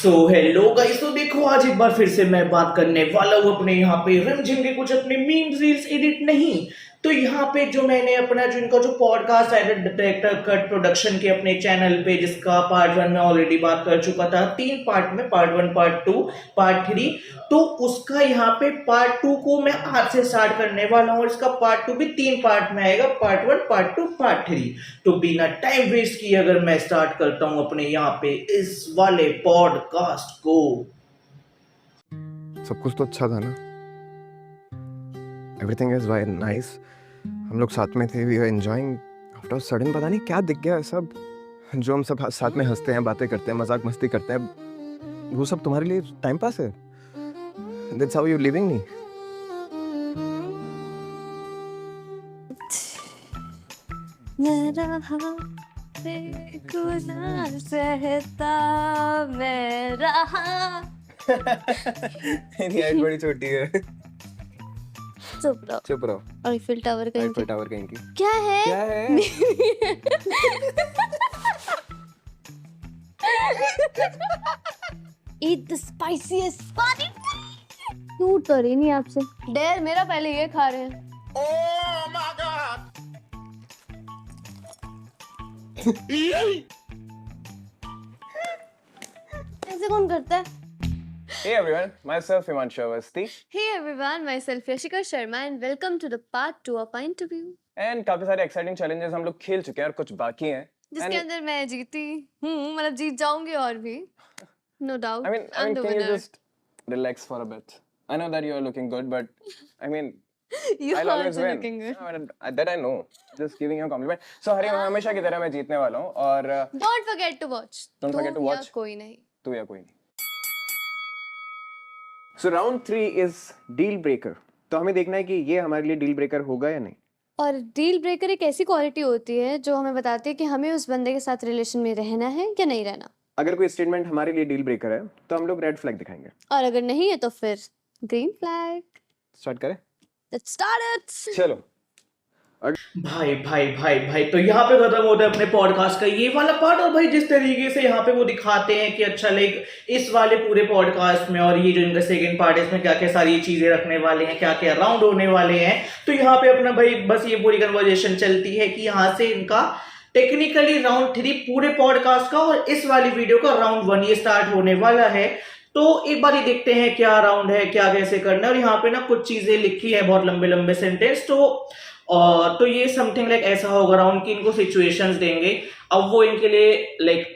Hello guys, तो देखो आज एक बार फिर से मैं बात करने वाला हूँ अपने यहाँ पे रिमझिम के कुछ अपने मीम्स रील्स एडिट नहीं। तो यहाँ पे जो मैंने अपना जो इनका जो पॉडकास्ट है डायरेक्टर कट प्रोडक्शन के अपने चैनल पे, जिसका पार्ट 1 में ऑलरेडी बात कर चुका था, 3 पार्ट में, पार्ट 1 पार्ट 2 पार्ट 3। तो उसका यहाँ पे पार्ट 2 को मैं आज से स्टार्ट करने वाला हूँ और इसका पार्ट 2 भी 3 पार्ट में आएगा, पार्ट 1 पार्ट 2 पार्ट 3। तो बिना टाइम वेस्ट किए अगर मैं स्टार्ट करता हूँ अपने यहाँ पे इस वाले पॉडकास्ट को। सब कुछ तो अच्छा था ना, एवरीथिंग इज वाई नाइस। हम लोग साथ में थे, we are enjoying. After sudden पता नहीं क्या दिख गया सब, जो हम सब साथ में हंसते हैं, बातें करते हैं, मजाक मस्ती करते हैं, वो सब तुम्हारे लिए टाइम पास है। दैट्स हाउ यू लिविंग मी। मेरा गुनाह सहता मैं रहा। मेरी हाइट बड़ी छोटी है। चुप रहो। चुप रहो। आईफिल टावर कहीं आईफिल टावर कहीं की। क्या है? क्या है? Eat the spiciest पानी। क्यूट तो रही नहीं आपसे। डेर मेरा पहले ये खा रहे हैं। Oh my God! ऐसे कौन करता है? Hey everyone, myself Himanshu Awasthi Hey everyone, myself Yashika Sharma and welcome to the part 2 of our interview. and काफी सारे एक्साइटिंग चैलेंजेस हम लोग खेल चुके हैं और कुछ बाकी हैं। जिसके अंदर मैं जीती हूँ, मतलब जीत जाऊंगी और भी। No doubt. I mean, I'm the can you winner. just relax for a bit? I know that you are looking good, but I mean, You I'll are always also win. looking good. No, that I know. Just giving you a compliment. So हरी हमेशा की तरह मैं जीतने वाला हूँ और Don't forget to watch. Don't forget to तुम या watch. कोई नहीं। तू या कोई नहीं। So round 3 is deal breaker. तो हमें देखना है कि ये हमारे लिए डील ब्रेकर होगा या नहीं। और डील ब्रेकर एक ऐसी क्वालिटी होती है जो हमें बताती है कि हमें उस बंदे के साथ रिलेशन में रहना है या नहीं रहना। अगर कोई स्टेटमेंट हमारे लिए डील ब्रेकर है तो हम लोग रेड फ्लैग दिखाएंगे। और अगर नहीं है तो फिर ग्रीन फ्लैग। स्टार्ट करें? Let's start it. चलो। भाई भाई भाई भाई, तो यहाँ पे खत्म होता है अपने पॉडकास्ट का ये वाला पार्ट। और भाई जिस तरीके से यहाँ पे वो दिखाते हैं कि अच्छा लाइक इस वाले पूरे पॉडकास्ट में और ये जो इनका सेकंड पार्ट है, इसमें क्या क्या सारी चीजें रखने वाले हैं, क्या क्या राउंड होने वाले हैं। तो यहाँ पे अपना भाई बस ये पूरी कन्वर्जेशन चलती है कि यहाँ से इनका टेक्निकली राउंड 3 पूरे पॉडकास्ट का और इस वाली वीडियो का राउंड 1 ये स्टार्ट होने वाला है। तो एक बार ही देखते हैं क्या राउंड है, क्या कैसे करना है। और यहाँ पे ना कुछ चीजें लिखी है, बहुत लंबे लंबे सेंटेंस। तो ये समथिंग लाइक ऐसा होगा राउंड की इनको सिचुएशंस देंगे। अब वो इनके लिए लाइक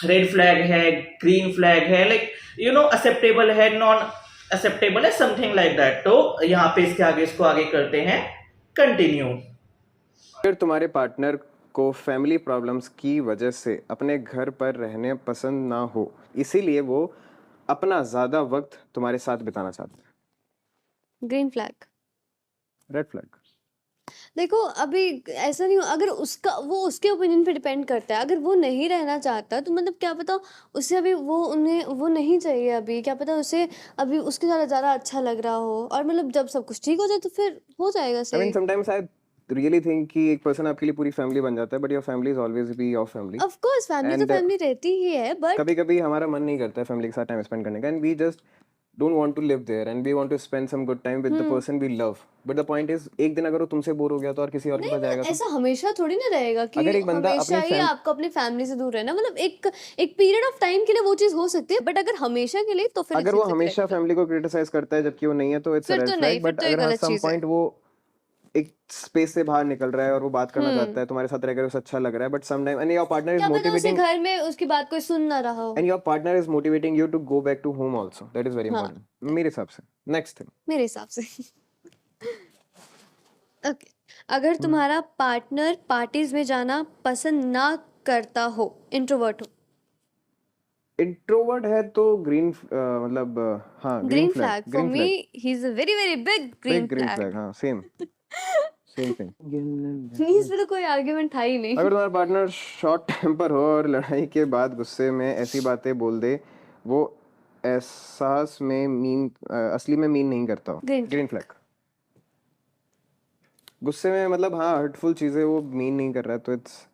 रेड फ्लैग है, ग्रीन फ्लैग है, लाइक यू नो एक्सेप्टेबल है, नॉन एक्सेप्टेबल है, समथिंग लाइक दैट। तो यहाँ पे इसके आगे इसको आगे करते हैं कंटिन्यू। अगर तुम्हारे पार्टनर को फैमिली प्रॉब्लम्स की वजह से अपने घर पर रहने पसंद ना हो, इसीलिए वो अपना ज्यादा वक्त तुम्हारे साथ बिताना चाहते हैं। Green flag. Red flag. देखो अभी ऐसा नहीं हो, अगर उसका वो उसके ओपिनियन पे डिपेंड करता है। अगर वो नहीं रहना चाहता तो मतलब क्या पता उसे अभी वो नहीं चाहिए, अभी क्या पता उसे अभी उसके साथ ज़्यादा अच्छा लग रहा हो। और मतलब जब सब कुछ ठीक हो जाए तो फिर हो जाएगा I सही। mean, sometimes I really think कि एक पर्सन आपके लिए पूरी फैमिली बन जाता है, but your family is always be your family. Of course family तो And, फैमिली रहती ही है, बट कभी-कभी हमारा मन नहीं करता है फैमिली के साथ टाइम स्पेंड करने का, and we just don't want to live there and we want to spend some good time with the person we love. But the point is, एक दिन अगर वो तुमसे बोर हो गया तो और किसी और के पास जाएगा तो ऐसा हमेशा थोड़ी ना रहेगा कि अगर एक बंदा हमेशा अपनी ही आपको अपनी फैमिली से दूर रहना। मतलब एक पीरियड ऑफ टाइम के लिए वो चीज हो सकती है, बट अगर हमेशा के लिए तो फिर अगर वो हमेशा फैमिली को क्रिटिसाइज करता है जबकि वो नहीं है तो इट्स फिर रेड तो फ्लैग। नहीं, फिर बट तो ये अगर हाँ गलत सम चीज है। पॉइंट वो एक स्पेस से बाहर निकल रहा है और वो बात करना चाहता है तुम्हारे साथ रहकर, उसे अच्छा लग रहा है, but some time and your partner is क्या पता उसे मोटिवेटिंग घर में उसकी बात कोई सुन ना रहा हो। and your partner is motivating you to go back to home also, that is very important मेरे हिसाब से। next thing, मेरे हिसाब से ओके अगर तुम्हारा पार्टनर पार्टीज में जाना पसंद ना करता हो, इंट्रोवर्ट हो। इंट्रोवर्ट है तो ग्रीन मतलब हाँ green flag for me, he is a very very big green green flag. Flag. हाँ सेम थिंग। इस पे तो कोई आर्गुमेंट था ही नहीं। अगर तुम्हारा पार्टनर शॉर्ट टेम्पर हो और लड़ाई के बाद गुस्से में ऐसी बातें बोल दे वो एहसास में मीन असली में मीन नहीं करता हो, Green ग्रीन फ्लैग। गुस्से में मतलब हाँ हर्टफुल चीजें वो मीन नहीं कर रहा है तो it's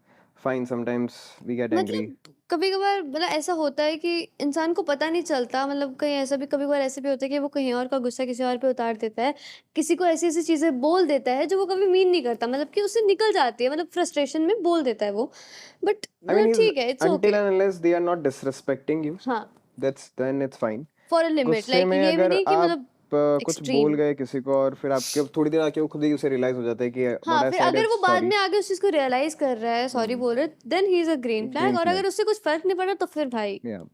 fine, sometimes we get angry. मतलब कभी-कभार मतलब ऐसा होता है कि इंसान को पता नहीं चलता, मतलब कहीं ऐसा भी कभी-कभार ऐसे भी होता है कि वो कहीं और का गुस्सा किसी और पे उतार देता है। किसी को ऐसी-ऐसी चीज़ें बोल देता है जो वो कभी मीन नहीं करता, मतलब कि उससे निकल जाती है, मतलब फ्रस्ट्रेशन में बोल देता है वो। बट I mean, he's ठीक है, it's until okay. and unless they are not disrespecting you, हाँ, then it's fine. For a limit, गुस्से लाइक में ये भी अगर नहीं कि आप मतलब कुछ बोल एक्सट्रीम। गए किसी को और फिर आपके थोड़ी देर आके वो खुद ही उसे रियलाइज हो जाता है कि हाँ, व्हाट आई फिर सेड अगर इज वो बाद सॉरी। में आके उस चीज़ को रियलाइज़ कर रहा है, सॉरी बोल रहा है, then he is a green flag. Green और फ्लैग। अगर उससे कुछ फ़र्क नहीं पड़ रहा तो फिर भाई या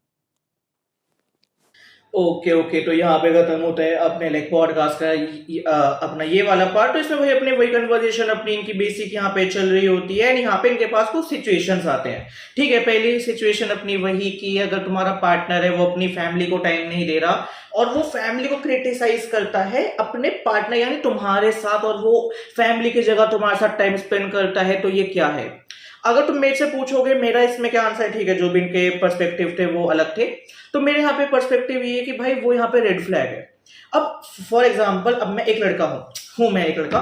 ओके ओके, तो यहाँ पे खत्म होता है अपने लाइक पॉडकास्ट का अपना ये वाला पार्ट। तो इसमें वही अपने वही कन्वर्जेशन अपनी इनकी बेसिक यहाँ पे चल रही होती है, एंड यहाँ पे इनके पास कुछ सिचुएशंस आते हैं। ठीक है, पहली सिचुएशन अपनी वही कि अगर तुम्हारा पार्टनर है वो अपनी फैमिली को टाइम नहीं दे रहा और वो फैमिली को क्रिटिसाइज करता है अपने पार्टनर यानी तुम्हारे साथ, और वो फैमिली की जगह तुम्हारे साथ टाइम स्पेंड करता है, तो ये क्या है? अगर तुम मेरे से पूछोगे मेरा इसमें क्या आंसर है, ठीक है, जो भी इनके पर्सपेक्टिव थे वो अलग थे, तो मेरे यहाँ पे पर्सपेक्टिव ये है कि भाई वो यहाँ पे रेड फ्लैग है। अब फॉर एग्जाम्पल, अब मैं एक लड़का हूँ मैं एक लड़का,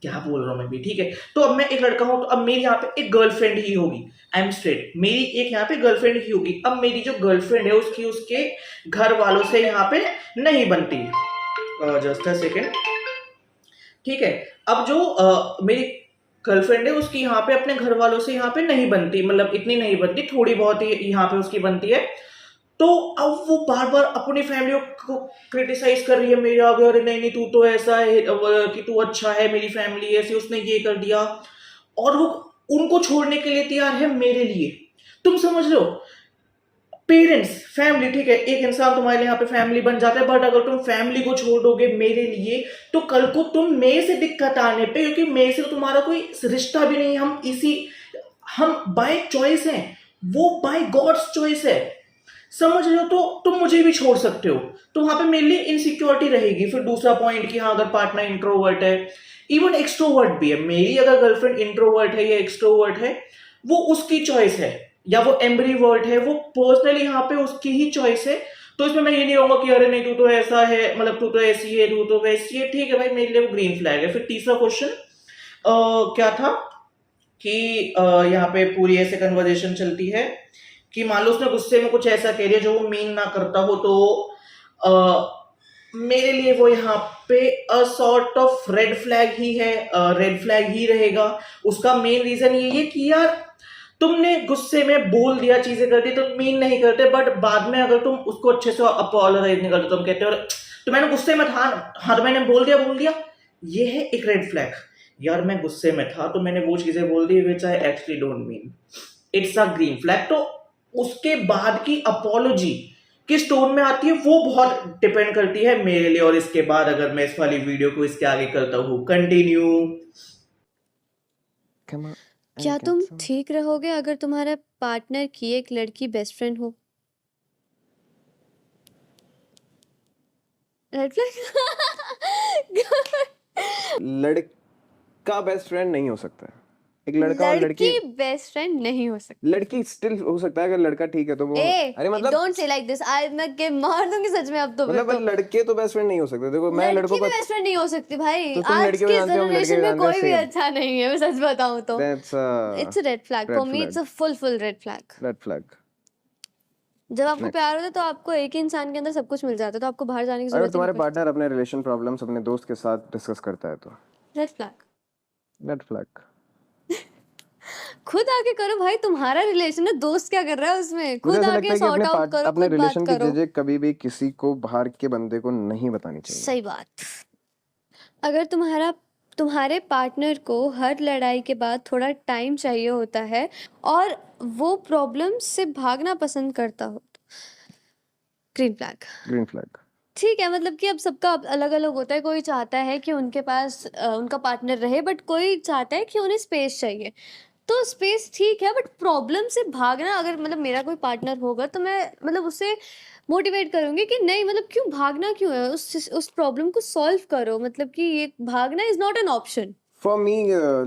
क्या बोल रहा हूँ मैं भी, ठीक है, तो अब मैं एक लड़का हूँ, तो अब मेरी यहाँ पे एक गर्लफ्रेंड ही होगी। आई एम स्ट्रेट, मेरी एक यहाँ पे गर्लफ्रेंड ही होगी। अब मेरी जो गर्लफ्रेंड है उसकी उसके घर वालों से यहाँ पे नहीं बनती। जस्ट अ सेकेंड, ठीक है। अब जो मेरी गर्लफ्रेंड है उसकी यहाँ पे अपने घर वालों से यहाँ पे नहीं बनती, मतलब इतनी नहीं बनती, थोड़ी बहुत ही यहाँ पे उसकी बनती है। तो अब वो बार बार अपनी फैमिली को क्रिटिसाइज कर रही है मेरे आगे, अरे नहीं नहीं तू तो ऐसा है कि तू अच्छा है, मेरी फैमिली ऐसी, उसने ये कर दिया, और वो उनको छोड़ने के लिए तैयार है मेरे लिए। तुम समझ लो, पेरेंट्स, फैमिली, ठीक है, एक इंसान तुम्हारे लिए यहाँ पे फैमिली बन जाता है, बट अगर तुम फैमिली को छोड़ दोगे मेरे लिए, तो कल को तुम मेरे से दिक्कत आने पे, क्योंकि मेरे से तो तुम्हारा कोई रिश्ता भी नहीं, हम बाय चॉइस हैं, वो बाय गॉड्स चॉइस है, समझ रहे हो? तो तुम मुझे भी छोड़ सकते हो, तो वहां पे मेरे लिए इनसिक्योरिटी रहेगी। फिर दूसरा पॉइंट कि हाँ, अगर पार्टनर इंट्रोवर्ट है, इवन एक्सट्रोवर्ट भी है, मेरी अगर गर्लफ्रेंड इंट्रोवर्ट है या एक्सट्रोवर्ट है, वो उसकी चॉइस है, या वो एम्बीवर्ट है, वो पर्सनली यहाँ पे उसकी ही चॉइस है। तो इसमें मैं ये नहीं कहूंगा कि अरे नहीं तू तो ऐसा है, मतलब तू तो ऐसी है, तू तो वैसी है, ठीक है भाई, मेरे लिए वो ग्रीन फ्लैग है। फिर तीसरा क्वेश्चन क्या था कि यहाँ पे पूरी ऐसे कन्वर्जेशन चलती है कि मान लो उसने गुस्से में कुछ ऐसा कह दिया जो वो मीन ना करता हो, तो मेरे लिए वो यहाँ पे a sort of red flag ही है, रेड फ्लैग ही रहेगा। उसका मेन रीजन ये है कि यार तुमने गुस्से में बोल दिया, चीजें कर दी, तुम मीन नहीं करते, बट बाद में अगर तुम उसको अच्छे से अपोलोजाइज नहीं करते, तुम कहते हो तो मैंने गुस्से में था, हाँ तो मैंने बोल दिया, ये है एक रेड फ्लैग। यार मैं गुस्से में था तो मैंने वो चीजें बोल दी which I actually don't mean, it's a green flag. तो उसके बाद की अपोलॉजी किस टोन में आती है वो बहुत डिपेंड करती है मेरे लिए। और इसके बाद अगर मैं इस वाली वीडियो को इसके आगे करता हूँ कंटिन्यू। क्या तुम ठीक रहोगे अगर तुम्हारे पार्टनर की एक लड़की बेस्ट फ्रेंड हो? Red flag. लड़का बेस्ट फ्रेंड नहीं हो सकता है, एक लड़का और लड़की लड़की बेस्ट फ्रेंड नहीं हो सकती। लड़की स्टिल हो सकता है, अगर लड़का ठीक है तो वो अरे मतलब डोंट से लाइक दिस, आई मैं के मार दूंगी सच में अब तो। मतलब लड़के तो बेस्ट फ्रेंड नहीं हो सकते। देखो मैं लड़कों लड़की भी को बेस्ट फ्रेंड नहीं हो सकती भाई, तो तुम आज लड़कियों के को जानते हो, हम लड़के जनरेशन को में जानते हैं, कोई भी same. अच्छा नहीं है, मैं सच बताऊं तो। That's it's a red flag for me, it's a full red flag. Red flag. जब आपको Next. प्यार होता है तो आपको एक ही इंसान के अंदर सब कुछ मिल जाता है, तो आपको बाहर जाने की अगर जरूरत ही तुम्हारे नहीं पड़ती। पार्टनर अपने रिलेशन प्रॉब्लम्स अपने दोस्त के साथ डिस्कस करता है तो रेड फ्लैग। Red flag. खुद आके करो भाई, तुम्हारा रिलेशन है, दोस्त क्या कर रहा है उसमें? मुझे खुद ऐसा लगता आके है कि सॉर्ट आउट करो, अपने खुद बात रिलेशन की करो। चीजें कभी भी किसी को बाहर के बंदे को नहीं बतानी चाहिए। सही बात। अगर तुम्हारे पार्टनर को हर लड़ाई के बाद थोड़ा टाइम चाहिए होता है और वो प्रॉब्लम से भागना पसंद करता हो तो ग्रीन फ्लैग। Green flag. ठीक है, मतलब कि अब सबका अलग अलग होता है, कोई चाहता है कि उनके पास उनका पार्टनर रहे, बट कोई चाहता है कि उन्हें स्पेस चाहिए। तो स्पेस ठीक है, बट प्रॉब्लम से भागना, अगर मतलब मेरा कोई पार्टनर होगा तो मैं मतलब उससे मोटिवेट करूंगी कि नहीं, मतलब क्यों भागना, क्यों है, उस प्रॉब्लम को सॉल्व करो, मतलब कि ये भागना is not an option. For me,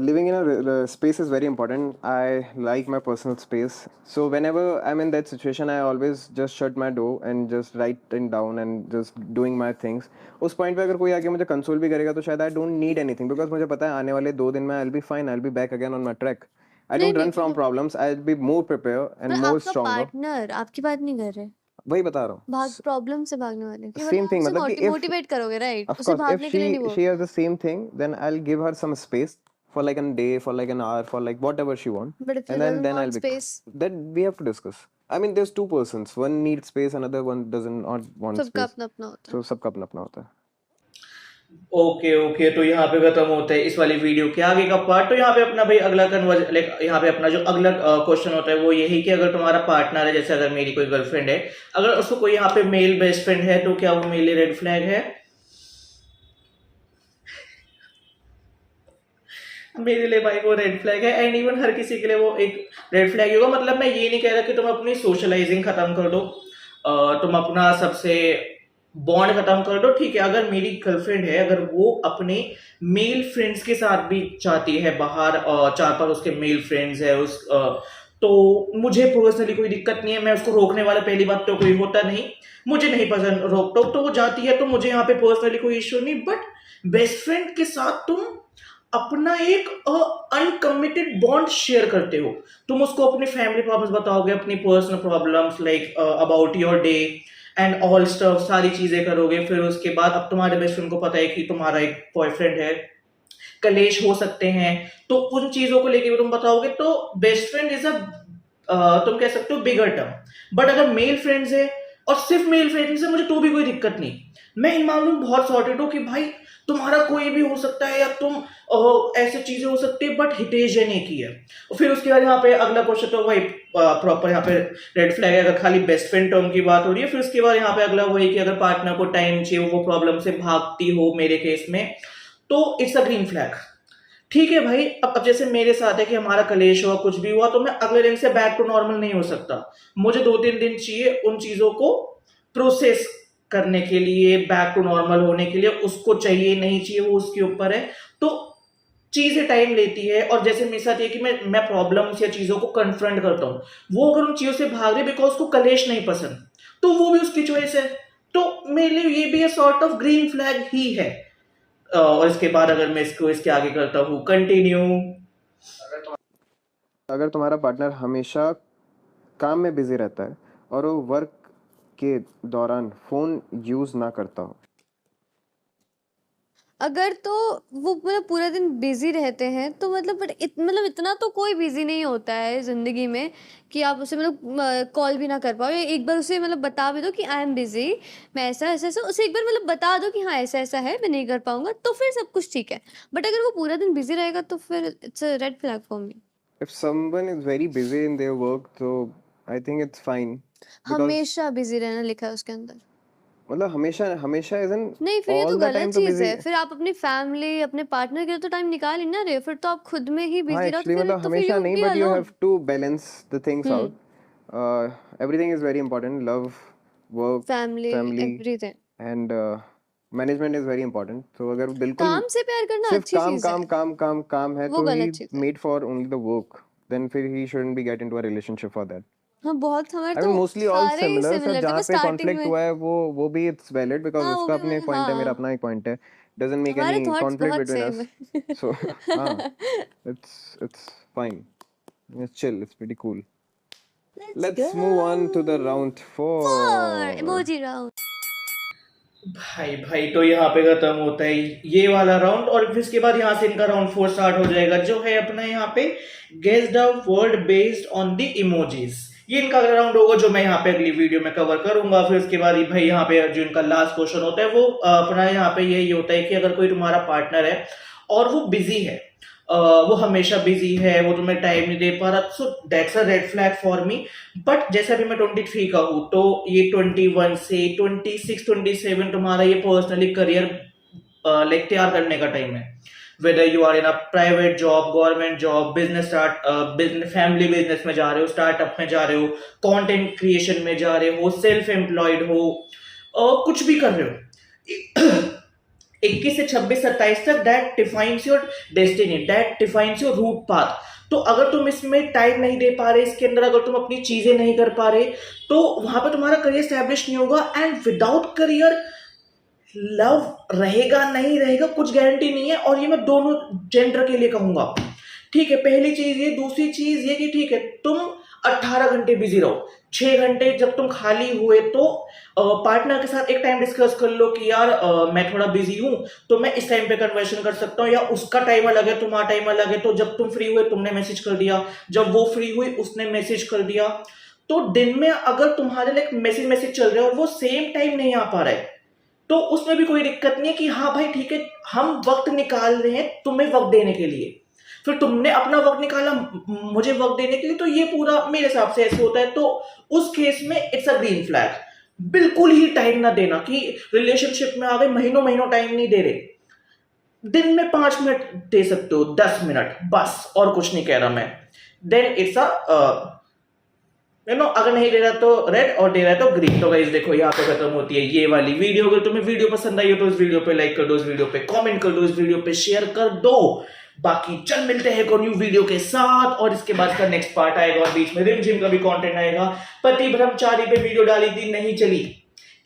living in a space is very important. I like my personal space. So whenever I'm in that situation, I always just shut my door and just writing down and just doing my things. उस point पे अगर कोई आके मुझे console भी करेगा तो शायद I don't need anything because मुझे पता है आने वाले 2 दिन में I'll be fine. I'll be back again on my track. I नहीं don't run नहीं from वो problems. I'll be more prepared and पर more आपका stronger. पार्टनर आपकी बात नहीं कर रहे, वही बता रहा हूँ. भाग प्रॉब्लम से भागने वाले कि Same मतलब thing. आप उसे मतलब कि if मोटिवेट करोगे, राइट? of उसे course if भागने के लिए नहीं she बोल has the same thing, then I'll give her some space for like a day, for like an hour, for like whatever she want, but if and he doesn't then I'll want be. Space, Then we have to discuss. I mean, there's two persons. One needs space, another one doesn't not want सबका space. अपना अपना होता है। So सबका अपना अपना होता है. ओके ओके, तो यहाँ पे खत्म होता है इस वाली वीडियो के आगे का पार्ट। तो यहाँ पे अपना भाई अगला कन्वर्ज लाइक यहाँ पे अपना जो अगला क्वेश्चन होता है वो यही कि अगर तुम्हारा पार्टनर है, जैसे अगर मेरी कोई गर्लफ्रेंड है, अगर उसको कोई यहाँ पे मेल बेस्ट फ्रेंड है, तो क्या वो मेरे लिए रेड फ्लैग है? मेरे लिए भाई वो रेड फ्लैग है, एंड इवन हर किसी के लिए वो एक रेड फ्लैग होगा। मतलब मैं ये नहीं कह रहा कि तुम अपनी सोशलाइजिंग खत्म कर दो, तुम अपना सबसे बॉन्ड खत्म कर दो, ठीक है। अगर मेरी गर्लफ्रेंड है, अगर वो अपने मेल फ्रेंड्स के साथ भी जाती है बाहर, चार पांच उसके मेल फ्रेंड्स है तो मुझे पर्सनली कोई दिक्कत नहीं है, मैं उसको रोकने वाला पहली बात तो कोई होता नहीं, मुझे नहीं पसंद रोक टोक, तो वो जाती है तो मुझे यहाँ पे पर्सनली कोई इश्यू नहीं। बट बेस्ट फ्रेंड के साथ तुम अपना एक अनकमिटेड बॉन्ड शेयर करते हो, तुम उसको अपनी फैमिली प्रॉब्लम्स बताओगे, अपनी personal problems like about your day and all stuff, सारी चीजें करोगे। फिर उसके बाद अब तुम्हारे बेस्ट फ्रेंड को पता है कि तुम्हारा एक बॉयफ्रेंड है, कलेश हो सकते हैं, तो उन चीजों को लेके भी तुम बताओगे, तो बेस्ट फ्रेंड इज तुम कह सकते हो बिगर टर्म। बट अगर मेल फ्रेंड्स है और सिर्फ मेल फ्रेंड्स है, मुझे तो भी कोई दिक्कत नहीं, मैं इन मामलों में बहुत सॉर्टेड हूँ कि भाई तुम्हारा कोई भी हो सकता है या तुम ऐसे चीजें हो सकती है, बट हितेश जैन एक ही है। और फिर उसके बाद यहाँ पे अगला क्वेश्चन तो भाई प्रॉपर यहाँ पे रेड फ्लैग है अगर खाली बेस्ट फ्रेंड टर्म की बात हो रही है। फिर उसके बाद यहाँ पे अगला वही कि अगर पार्टनर को टाइम चाहिए, वो प्रॉब्लम से भागती हो मेरे केस में, तो इट्स अ ग्रीन फ्लैग। ठीक है भाई, अब जैसे मेरे साथ है कि हमारा कलेश हुआ, कुछ भी हुआ, तो मैं अगले दिन से बैक टू नॉर्मल नहीं हो सकता, मुझे 2-3 दिन चाहिए उन चीजों को प्रोसेस करने के लिए, बैक टू नॉर्मल होने के लिए। उसको चाहिए नहीं चाहिए वो उसके ऊपर है, तो चीजें टाइम लेती है। और जैसे मेरे साथ ये कि मैं प्रॉब्लम्स या चीजों को कन्फ्रंट करता हूँ, वो अगर उन चीजों से भाग रही बिकॉज उसको कलेश नहीं पसंद, तो वो भी उसकी चॉइस है, तो मेरे लिए ये भी सॉर्ट ऑफ ग्रीन फ्लैग ही है। और इसके बाद अगर मैं इसके आगे करता हूँ कंटिन्यू, अगर तुम्हारा पार्टनर हमेशा काम में बिजी रहता है और वो वर्क के दौरान फोन यूज ना करता हो, अगर तो वो मतलब पूरा दिन बिजी रहते हैं तो मतलब मतलब इतना तो कोई बिजी नहीं होता है जिंदगी में कि आप उसे मतलब कॉल भी ना कर पाओ, या एक बार उसे मतलब बता भी दो कि आई एम बिजी, मैं ऐसा ऐसा ऐसा, उसे एक बार मतलब बता दो कि हाँ ऐसा ऐसा है, मैं नहीं कर पाऊंगा, तो फिर सब कुछ ठीक है। बट अगर वो पूरा दिन बिजी रहेगा तो फिर it's a red flag for me. if someone is very busy in their work, so I think it's fine because हमेशा बिजी रहना लिखा है उसके अंदर। मतलब हमेशा हमेशा isn't नहीं, फिर ये तो all the गलत time तो चीज busy. है। फिर आप अपनी फैमिली, अपने पार्टनर के लिए तो टाइम निकाल ही ना रहे हो, फिर तो आप खुद में ही हाँ बिजी रहो, एक्चुअली मतलब तो फिर हमेशा यू नहीं, be but you alone. have to balance the things out. Everything is very important. Love, work, family, family, everything. and management is very important. तो अगर बिल्कुल काम से प्यार करना सिर्फ अच्छी काम चीज है, काम काम काम काम है, वो तो he गलत चीज है। made for only the work, then फिर he shouldn't be get into a relationship for that. हाँ, बहुत हमारे I तो mean mostly all सारे ही similar, सर सिमिलर थे जहाँ बस पे स्टार्टिंग conflict में। हुआ है वो भी it's valid because हाँ, वो उसका भी अपने एक मतलब point है, मेरा हाँ, अपना एक point है, doesn't make हमारे any थॉट्स conflict बहुत between सेम us. है। So हाँ, it's fine, it's chill, it's pretty cool. Let's move on to the round 4. Emoji round. भाई तो यहाँ पे खत्म होता है ये वाला राउंड, और फिर इसके बाद यहाँ से इनका राउंड 4 स्टार्ट हो जाएगा, जो है अपना यहाँ पे guess the word based on the emojis. ये इनका राउंड होगा जो मैं यहाँ पे अगली वीडियो में कवर करूंगा। फिर उसके बाद भाई यहाँ पे जो इनका लास्ट क्वेश्चन होता है वो अपना यहाँ पे यही होता है कि अगर कोई तुम्हारा पार्टनर है और वो बिजी है, वो हमेशा बिजी है, वो तुम्हें टाइम नहीं दे पा रहा, so that's a red flag for me. But जैसे अभी मैं 23 का हूँ, तो ये 21 से 26 27 तुम्हारा ये पर्सनली करियर लाइक तैयार करने का टाइम है। Whether you are in a private job, government job, business family business में जा रहे हो, स्टार्टअप में जा रहे हो, कंटेंट क्रिएशन में जा रहे हो, सेल्फ एम्प्लॉयड हो, कुछ भी कर रहे हो, 21 से 26 27 तक that defines your destiny, that defines your root path. तो अगर तुम इसमें टाइम नहीं दे पा रहे, इसके अंदर अगर तुम अपनी चीजें नहीं कर पा रहे, तो वहां पे तुम्हारा करियर स्टैब्लिश नहीं होगा। एंड विदाउट करियर लव रहेगा नहीं रहेगा कुछ गारंटी नहीं है, और ये मैं दोनों जेंडर के लिए कहूंगा ठीक है, पहली चीज ये। दूसरी चीज ये कि ठीक है, तुम 18 घंटे बिजी रहो, 6 घंटे जब तुम खाली हुए तो पार्टनर के साथ एक टाइम डिस्कस कर लो कि यार मैं थोड़ा बिजी हूं तो मैं इस टाइम पे कन्वर्सेशन कर सकता हूं, या उसका टाइम अलग है तुम्हारा टाइम अलग है, तो जब तुम फ्री हुए तुमने मैसेज कर दिया, जब वो फ्री हुई उसने मैसेज कर दिया। तो दिन में अगर तुम्हारे लिए मैसेज चल रहा है और वो सेम टाइम नहीं आ पा रहा है तो उसमें भी कोई दिक्कत नहीं है कि हाँ भाई ठीक है, हम वक्त निकाल रहे हैं तुम्हें वक्त देने के लिए, फिर तुमने अपना वक्त निकाला मुझे वक्त देने के लिए, तो ये पूरा मेरे हिसाब से ऐसे होता है। तो उस केस में इट्स अ ग्रीन फ्लैग। बिल्कुल ही टाइम ना देना कि रिलेशनशिप में आ गए, महीनों महीनों टाइम नहीं दे रहे, दिन में 5 मिनट दे सकते हो, 10 मिनट बस, और कुछ नहीं कह रहा मैं। देन इट्स अ अगर नहीं दे रहा तो रेड और दे रहा है तो ग्रीन। तो गाइस देखो यहाँ पे खत्म होती है ये वाली वीडियो। अगर तुम्हें वीडियो पसंद आई हो तो इस वीडियो पे लाइक कर दो, इस वीडियो पे कमेंट कर दो, इस वीडियो पे शेयर कर दो। बाकी चल मिलते हैं एक और न्यू वीडियो के साथ, और इसके बाद का नेक्स्ट पार्ट आएगा और बीच में रिमझिम का भी कंटेंट आएगा। पति ब्रह्मचारी पे वीडियो डाली थी, नहीं चली,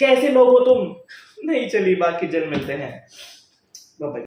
कैसे लोग हो तुम, नहीं चली। बाकी जल्द मिलते हैं, बाय बाय।